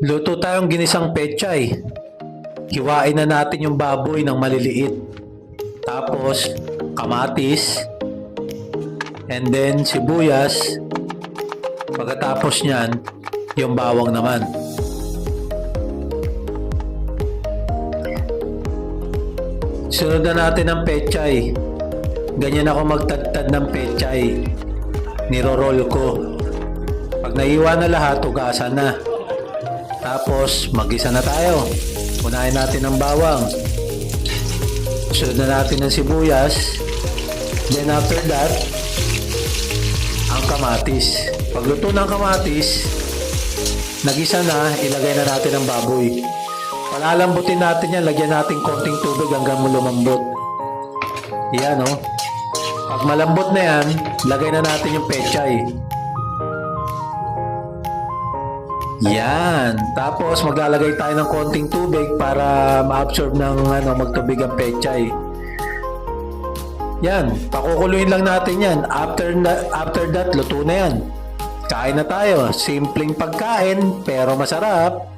Luto tayong ginisang pechay. Hiwain na natin yung baboy ng maliliit. Tapos, kamatis. And then, sibuyas. Pagkatapos nyan, yung bawang naman. Sunod na natin ang pechay. Ganyan ako magtadtad ng pechay. Niro-roll ko. Pag naiwa na lahat, ugasan na. Tapos, mag-isa na tayo. Unahin natin ang bawang. Sunod na natin ang sibuyas. Then after that, ang kamatis. Pagluto ng kamatis, nag-isa na, ilagay na natin ang baboy. Palalambutin natin yan, lagyan natin konting tubig hanggang lumambot. Yan o. Pag malambot na yan, lagay na natin yung pechay. Yan. Tapos maglalagay tayo ng konting tubig para ma-absorb ng magtubig ang pechay. Yan. Pakukuluin lang natin yan. After that, luto na yan. Kain na tayo. Simpleng pagkain pero masarap.